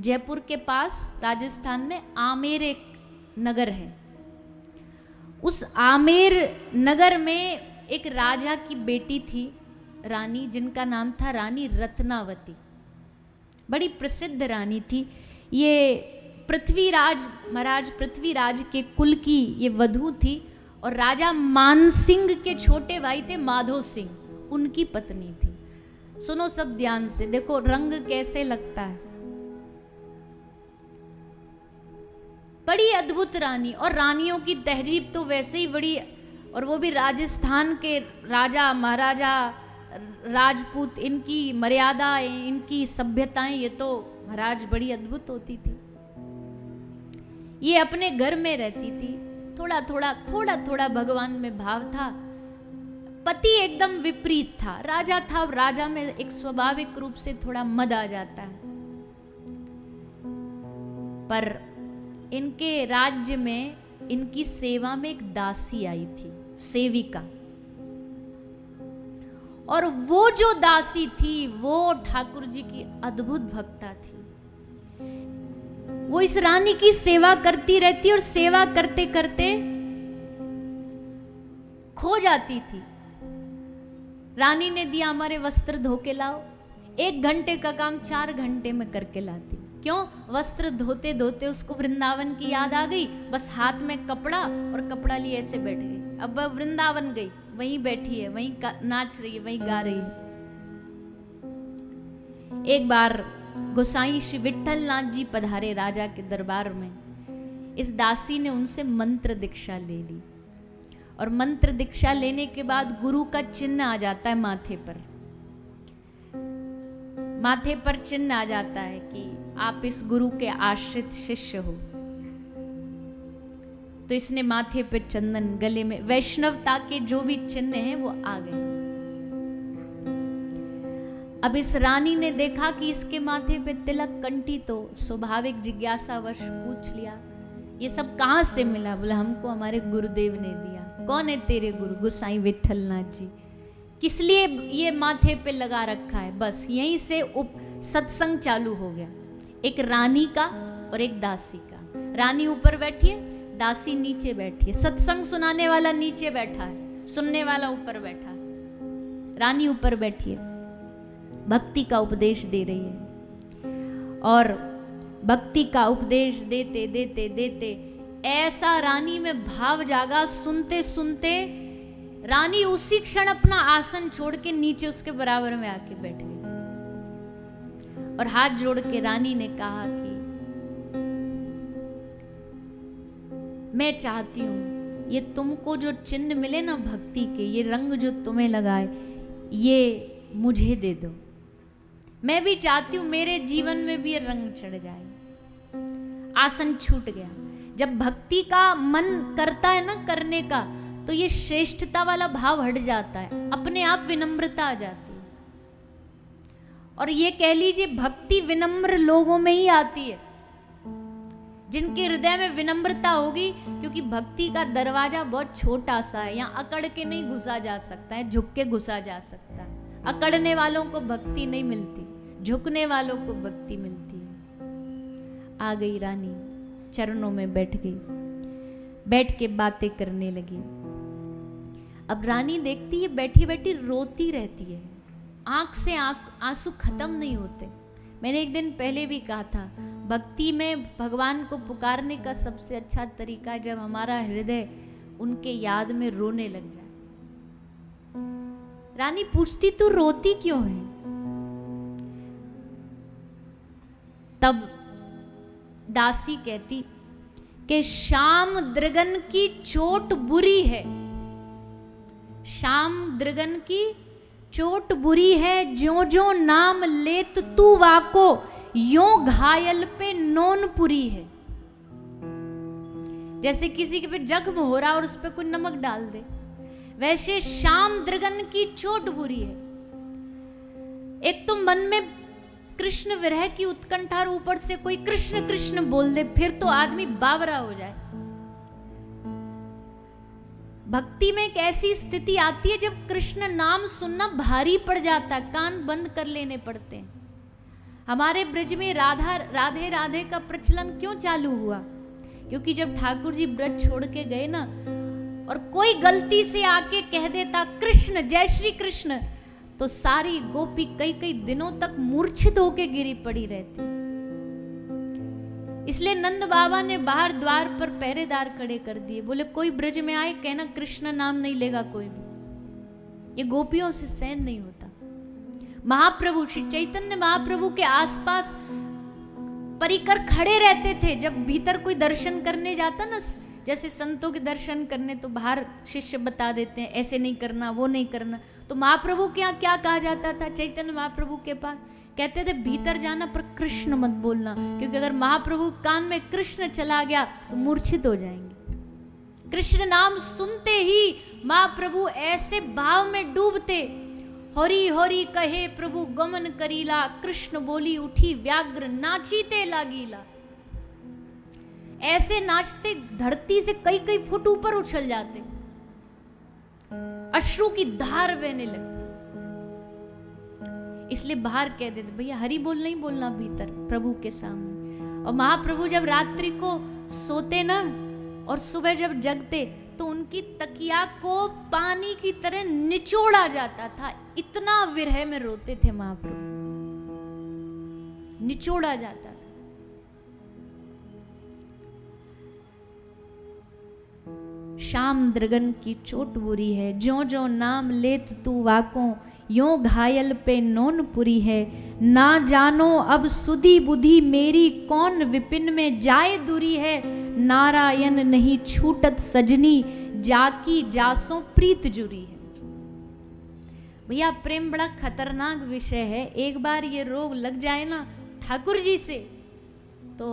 जयपुर के पास राजस्थान में आमेर एक नगर है। उस आमेर नगर में एक राजा की बेटी थी रानी, जिनका नाम था रानी रत्नावती। बड़ी प्रसिद्ध रानी थी। ये पृथ्वीराज, महाराज पृथ्वीराज के कुल की ये वधू थी और राजा मानसिंह के छोटे भाई थे माधो सिंह, उनकी पत्नी थी। सुनो सब ध्यान से, देखो रंग कैसे लगता है। बड़ी अद्भुत रानी, और रानियों की तहजीब तो वैसे ही बड़ी, और वो भी राजस्थान के राजा महाराजा राजपूत, इनकी मर्यादाएं, इनकी सभ्यताएं, ये तो महाराज बड़ी अद्भुत होती थी। ये अपने घर में रहती थी। थोड़ा थोड़ा भगवान में भाव था। पति एकदम विपरीत था, राजा था, राजा में एक स्वाभाविक रूप से थोड़ा मद आ जाता है। पर इनके राज्य में इनकी सेवा में एक दासी आई थी, सेविका, और वो जो दासी थी वो ठाकुर जी की अद्भुत भक्ता थी। वो इस रानी की सेवा करती रहती और सेवा करते करते खो जाती थी। रानी ने दिया हमारे वस्त्र धो के लाओ, 1 घंटे का काम 4 घंटे में करके लाती। क्यों? वस्त्र धोते धोते उसको वृंदावन की याद आ गई, बस हाथ में कपड़ा और कपड़ा लिए ऐसे बैठ गई। अब वह वृंदावन गई, वहीं बैठी है, वहीं नाच रही है, वहीं गा रही है। एक बार गोसाई श्री विठल नाथ जी पधारे राजा के दरबार में। इस दासी ने उनसे मंत्र दीक्षा ले ली, और मंत्र दीक्षा लेने के बाद गुरु का चिन्ह आ जाता है माथे पर। माथे पर चिन्ह आ जाता है कि आप इस गुरु के आश्रित शिष्य हो। तो इसने माथे पे चंदन, गले में वैष्णवता के जो भी चिन्ह हैं वो आ गए। अब इस रानी ने देखा कि इसके माथे पे तिलक, कंठी, तो स्वाभाविक जिज्ञासावश पूछ लिया, ये सब कहां से मिला? बोला हमको हमारे गुरुदेव ने दिया। कौन है तेरे गुरु? गोसाई विठल नाथ जी। किस लिए ये माथे पे लगा रखा है? बस यहीं से सत्संग चालू हो गया, एक रानी का और एक दासी का। रानी ऊपर बैठी है, दासी नीचे बैठी है। सत्संग सुनाने वाला नीचे बैठा है, सुनने वाला ऊपर बैठा है। रानी ऊपर बैठी है, भक्ति का उपदेश दे रही है, और भक्ति का उपदेश देते देते देते ऐसा रानी में भाव जागा। सुनते सुनते रानी उसी क्षण अपना आसन छोड़ के नीचे उसके बराबर में आके बैठ गई, और हाथ जोड़ के रानी ने कहा कि मैं चाहती हूं ये तुमको जो चिन्ह मिले ना भक्ति के, ये रंग जो तुम्हें लगाए, ये मुझे दे दो। मैं भी चाहती हूं मेरे जीवन में भी ये रंग चढ़ जाए। आसन छूट गया। जब भक्ति का मन करता है ना करने का, तो ये श्रेष्ठता वाला भाव हट जाता है, अपने आप विनम्रता आ जाती है। और ये कह लीजिए भक्ति विनम्र लोगों में ही आती है, जिनके हृदय में विनम्रता होगी, क्योंकि भक्ति का दरवाजा बहुत छोटा सा है, यहाँ अकड़ के नहीं घुसा जा सकता है, झुक के घुसा जा सकता है। अकड़ने वालों को भक्ति नहीं मिलती, झुकने वालों को भक्ति मिलती है। आ गई रानी, चरणों में बैठ गई, बैठ के बातें करने लगी। अब रानी देखती है बैठी बैठी रोती रहती है, आंख से आंसू खत्म नहीं होते। मैंने एक दिन पहले भी कहा था, भक्ति में भगवान को पुकारने का सबसे अच्छा तरीका है जब हमारा हृदय उनके याद में रोने लग जाए। रानी पूछती तू रोती क्यों है? तब दासी कहती कि श्याम दृगन की चोट बुरी है, श्याम दृगन की चोट बुरी है, ज्यो ज्यो नाम लेत तू वाको, यो घायल पे नोनपुरी है। जैसे किसी के पे जख्म हो रहा और उस पे कोई नमक डाल दे, वैसे श्याम दृगन की चोट बुरी है। एक तो मन में कृष्ण विरह की उत्कंठा और ऊपर से कोई कृष्ण कृष्ण बोल दे, फिर तो आदमी बावरा हो जाए। भक्ति में एक ऐसी स्थिति आती है जब कृष्ण नाम सुनना भारी पड़ जाता है, कान बंद कर लेने पड़ते हैं। हमारे ब्रज में राधे राधे का प्रचलन क्यों चालू हुआ? क्योंकि जब ठाकुर जी ब्रज छोड़ के गए ना, और कोई गलती से आके कह देता कृष्ण, जय श्री कृष्ण, तो सारी गोपी कई कई दिनों तक मूर्छित होके गिरी पड़ी रहती। इसलिए नंद बाबा ने बाहर द्वार पर पहरेदार खड़े कर दिए। बोले कोई ब्रज में आए कहना कृष्ण नाम नहीं लेगा कोई भी, ये गोपियों से सहन नहीं होता। महाप्रभु श्री चैतन्य महाप्रभु के आसपास परिकर खड़े रहते थे। जब भीतर कोई दर्शन करने जाता ना, जैसे संतों के दर्शन करने, तो बाहर शिष्य बता देते हैं ऐसे नहीं करना, वो नहीं करना। तो महाप्रभु के यहाँ क्या कहा जाता था? चैतन्य महाप्रभु के पास कहते थे भीतर जाना पर कृष्ण मत बोलना, क्योंकि अगर महाप्रभु कान में कृष्ण चला गया तो मूर्छित हो जाएंगे। कृष्ण नाम सुनते ही महाप्रभु ऐसे भाव में डूबते, हरि हरि कहे प्रभु गमन करीला, कृष्ण बोली उठी व्याग्र नाचीते लागीला। ऐसे नाचते धरती से कई कई फुट ऊपर उछल जाते, अश्रु की धार बहने लगती। इसलिए बाहर कह देते भैया हरि बोल नहीं बोलना भीतर प्रभु के सामने। और महाप्रभु जब रात्रि को सोते ना और सुबह जब जगते तो उनकी तकिया को पानी की तरह निचोड़ा जाता था। इतना विरह में रोते थे महाप्रभु, निचोड़ा जाता था। शाम द्रगन की चोट बुरी है, जो जो नाम लेत तू वाको, यो घायल पे नोन पुरी है। ना जानो अब सुधी बुद्धि मेरी, कौन विपिन में जाए दूरी है। नारायण नहीं छूटत सजनी, जाकी जासों प्रीत जुरी है। भैया प्रेम बड़ा खतरनाक विषय है। एक बार ये रोग लग जाए ना ठाकुर जी से, तो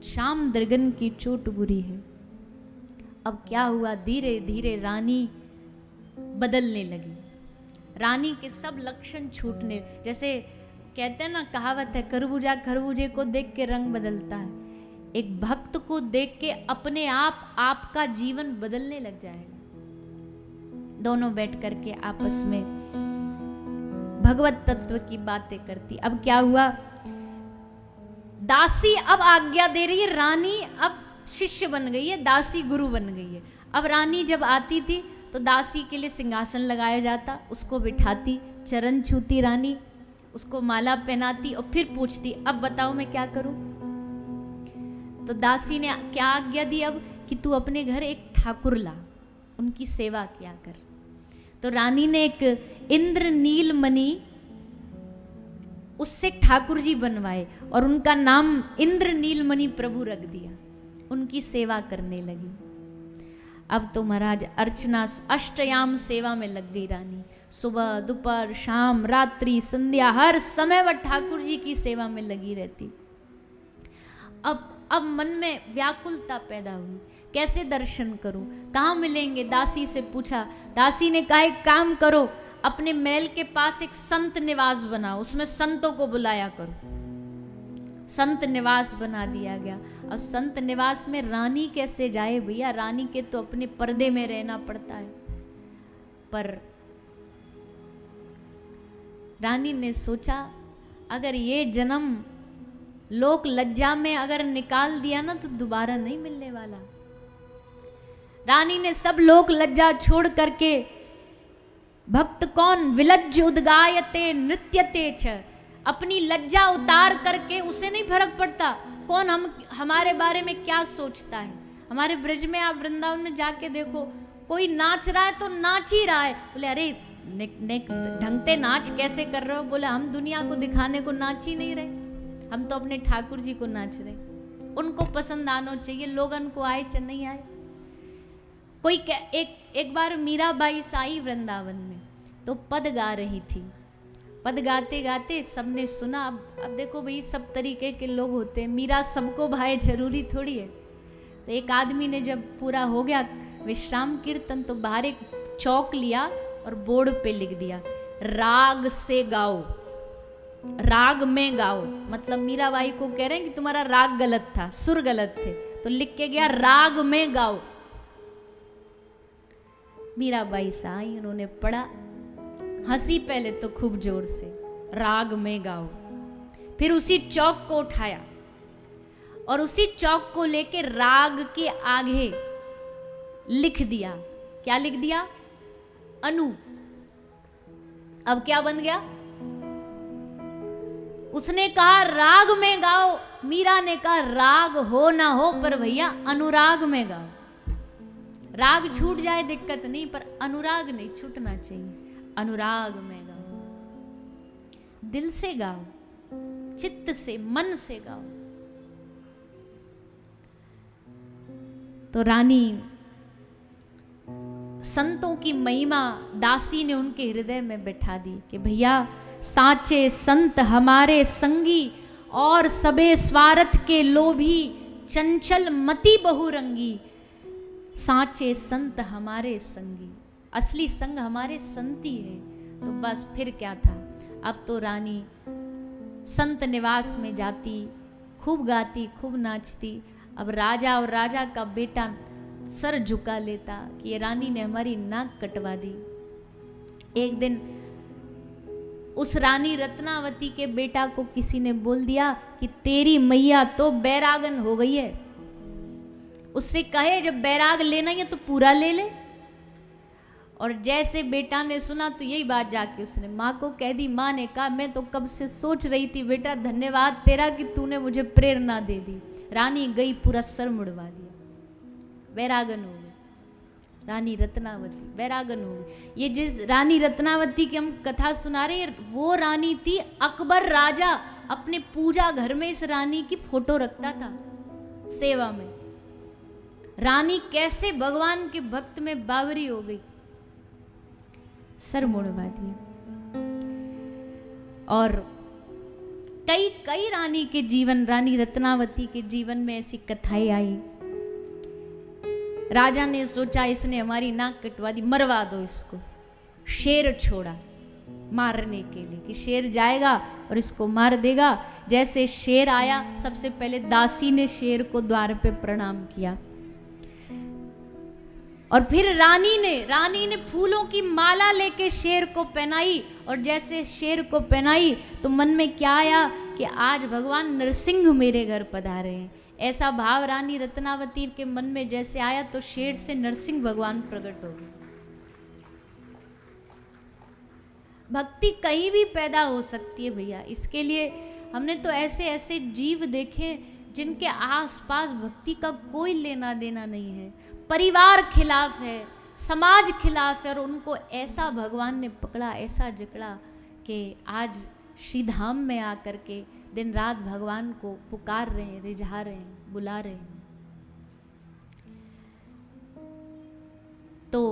शाम द्रगन की चोट बुरी है। अब क्या हुआ, धीरे धीरे रानी बदलने लगी। रानी के सब लक्षण छूटने, जैसे कहते हैं ना, कहावत है खरबूजा खरबूजे को देख के रंग बदलता है। एक भक्त को देख के अपने आप आपका जीवन बदलने लग जाएगा। दोनों बैठ करके आपस में भगवत तत्व की बातें करती। अब क्या हुआ, दासी अब आज्ञा दे रही है, रानी अब शिष्य बन गई है, दासी गुरु बन गई है। अब रानी जब आती थी तो दासी के लिए सिंहासन लगाया जाता, उसको बिठाती, चरण छूती रानी, उसको माला पहनाती और फिर पूछती अब बताओ मैं क्या करूं। तो दासी ने क्या आज्ञा दी अब कि तू अपने घर एक ठाकुर ला, उनकी सेवा किया कर। तो रानी ने एक इंद्र नीलमणि, उससे ठाकुर जी बनवाए और उनका नाम इंद्र नीलमणि प्रभु रख दिया। उनकी सेवा करने लगी। अब तो महाराज अर्चना अष्टयाम सेवा में लग गई रानी। सुबह दोपहर शाम रात्रि संध्या हर समय वह ठाकुर जी की सेवा में लगी रहती। अब मन में व्याकुलता पैदा हुई, कैसे दर्शन करूं, कहाँ मिलेंगे। दासी से पूछा, दासी ने कहा एक काम करो, अपने महल के पास एक संत निवास बनाओ, उसमें संतों को बुलाया करो। संत निवास बना दिया गया। अब संत निवास में रानी कैसे जाए भैया, रानी के तो अपने पर्दे में रहना पड़ता है। पर रानी ने सोचा अगर ये जन्म लोक लज्जा में अगर निकाल दिया ना तो दोबारा नहीं मिलने वाला। रानी ने सब लोक लज्जा छोड़ करके, भक्त कौन विलज्ज उद्गायते नृत्यते छ, अपनी लज्जा उतार करके, उसे नहीं फर्क पड़ता कौन हमारे बारे में क्या सोचता है। हमारे ब्रज में आप वृंदावन में जाके देखो, कोई नाच रहा है तो नाच ही रहा है। बोले अरे ढंगते नाच कैसे कर रहे हो? बोले हम दुनिया को दिखाने को नाच ही नहीं रहे, हम तो अपने ठाकुर जी को नाच रहे। उनको पसंद आना चाहिए, लोगन को आए चाहे नहीं आए। कोई एक बार मीराबाई साई वृंदावन में तो पद गा रही थी। पद गाते गाते सबने सुना। अब देखो भाई सब तरीके के लोग होते हैं, मीरा सबको भाई जरूरी थोड़ी है। तो एक आदमी ने जब पूरा हो गया विश्राम कीर्तन तो बाहर एक चौक लिया और बोर्ड पे लिख दिया राग से गाओ, राग में गाओ। मतलब मीराबाई को कह रहे हैं कि तुम्हारा राग गलत था, सुर गलत थे, तो लिख के गया राग में गाओ। मीराबाई साई उन्होंने पढ़ा, हंसी पहले तो खूब जोर से, राग में गाओ। फिर उसी चौक को उठाया और उसी चौक को लेके राग के आगे लिख दिया। क्या लिख दिया? अनु। अब क्या बन गया? उसने कहा राग में गाओ, मीरा ने कहा राग हो ना हो पर भैया अनुराग में गाओ। राग छूट जाए दिक्कत नहीं, पर अनुराग नहीं छूटना चाहिए। अनुराग में गाओ, दिल से गाओ, चित्त से, मन से गाओ। तो रानी संतों की महिमा दासी ने उनके हृदय में बैठा दी कि भैया साचे संत हमारे संगी और सबे स्वार्थ के लोभी, चंचल मति बहुरंगी। साचे संत हमारे संगी, असली संग हमारे संती है। तो बस फिर क्या था, अब तो रानी संत निवास में जाती, खूब गाती, खूब नाचती। अब राजा और राजा का बेटा सर झुका लेता कि ये रानी ने हमारी नाक कटवा दी। एक दिन उस रानी रत्नावती के बेटा को किसी ने बोल दिया कि तेरी मैया तो बैरागन हो गई है, उससे कहे जब बैराग लेना ही है तो पूरा ले ले। और जैसे बेटा ने सुना तो यही बात जाके उसने माँ को कह दी। माँ ने कहा मैं तो कब से सोच रही थी बेटा, धन्यवाद तेरा कि तूने मुझे प्रेरणा दे दी। रानी गई, पूरा सर मुड़वा दिया, बैरागन हो गई। रानी रत्नावती बैरागन हो गई। ये जिस रानी रत्नावती की हम कथा सुना रहे हैं, वो रानी थी अकबर राजा अपने पूजा घर में इस रानी की फोटो रखता था सेवा में। रानी कैसे भगवान के भक्त में बावरी हो गई, सर मुड़वा दिया। और कई कई रानी के जीवन, रानी रत्नावती के जीवन में ऐसी कथाएं आई। राजा ने सोचा इसने हमारी नाक कटवा दी, मरवा दो इसको। शेर छोड़ा मारने के लिए कि शेर जाएगा और इसको मार देगा। जैसे शेर आया, सबसे पहले दासी ने शेर को द्वार पे प्रणाम किया और फिर रानी ने फूलों की माला लेके शेर को पहनाई। और जैसे शेर को पहनाई तो मन में क्या आया कि आज भगवान नरसिंह मेरे घर पधारे हैं। ऐसा भाव रानी रत्नावती के मन में जैसे आया तो शेर से नरसिंह भगवान प्रकट हो गए। भक्ति कहीं भी पैदा हो सकती है भैया। इसके लिए हमने तो ऐसे ऐसे जीव देखे जिनके आसपास भक्ति का कोई लेना देना नहीं है, परिवार खिलाफ है, समाज खिलाफ है, और उनको ऐसा भगवान ने पकड़ा, ऐसा जकड़ा कि आज श्री धाम में आकर के दिन रात भगवान को पुकार रहे हैं, रिझा रहे हैं, बुला रहे हैं। तो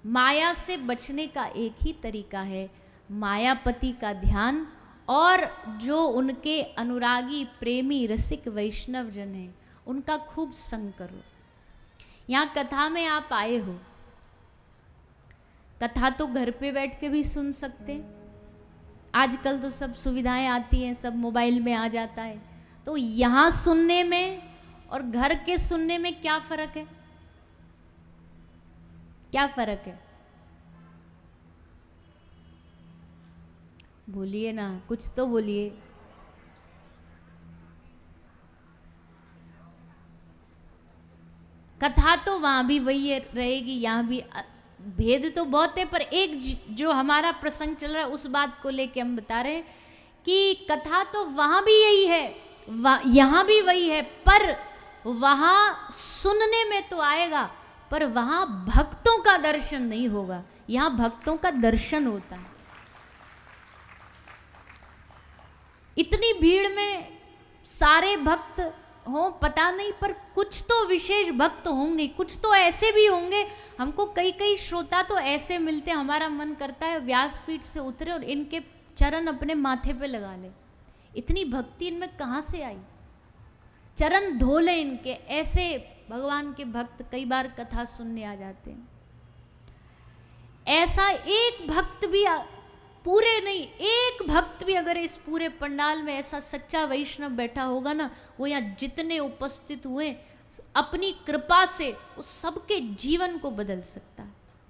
माया से बचने का एक ही तरीका है, मायापति का ध्यान, और जो उनके अनुरागी प्रेमी रसिक वैष्णव जन हैं उनका खूब संग करो। यहाँ कथा में आप आए हो, कथा तो घर पे बैठ के भी सुन सकते हैं। आजकल तो सब सुविधाएं आती हैं, सब मोबाइल में आ जाता है। तो यहाँ सुनने में और घर के सुनने में क्या फर्क है? क्या फर्क है? बोलिए ना, कुछ तो बोलिए। कथा तो वहां भी वही रहेगी, यहाँ भी भेद तो बहुत है, पर एक जो हमारा प्रसंग चल रहा है उस बात को लेके हम बता रहे हैं कि कथा तो वहां भी यही है, यहाँ भी वही है, पर वहां सुनने में तो आएगा, पर वहां भक्तों का दर्शन नहीं होगा। यहाँ भक्तों का दर्शन होता है। इतनी भीड़ में सारे भक्त हो पता नहीं, पर कुछ तो विशेष भक्त होंगे, कुछ तो ऐसे भी होंगे। हमको कई कई श्रोता तो ऐसे मिलते, हमारा मन करता है व्यासपीठ से उतरे और इनके चरण अपने माथे पे लगा ले। इतनी भक्ति इनमें कहाँ से आई? चरण धो ले इनके। ऐसे भगवान के भक्त कई बार कथा सुनने आ जाते हैं। ऐसा एक भक्त भी, पूरे नहीं, एक भक्त भी अगर इस पूरे पंडाल में ऐसा सच्चा वैष्णव बैठा होगा ना, वो यहाँ जितने उपस्थित हुए अपनी कृपा से उस सबके जीवन को बदल सकते।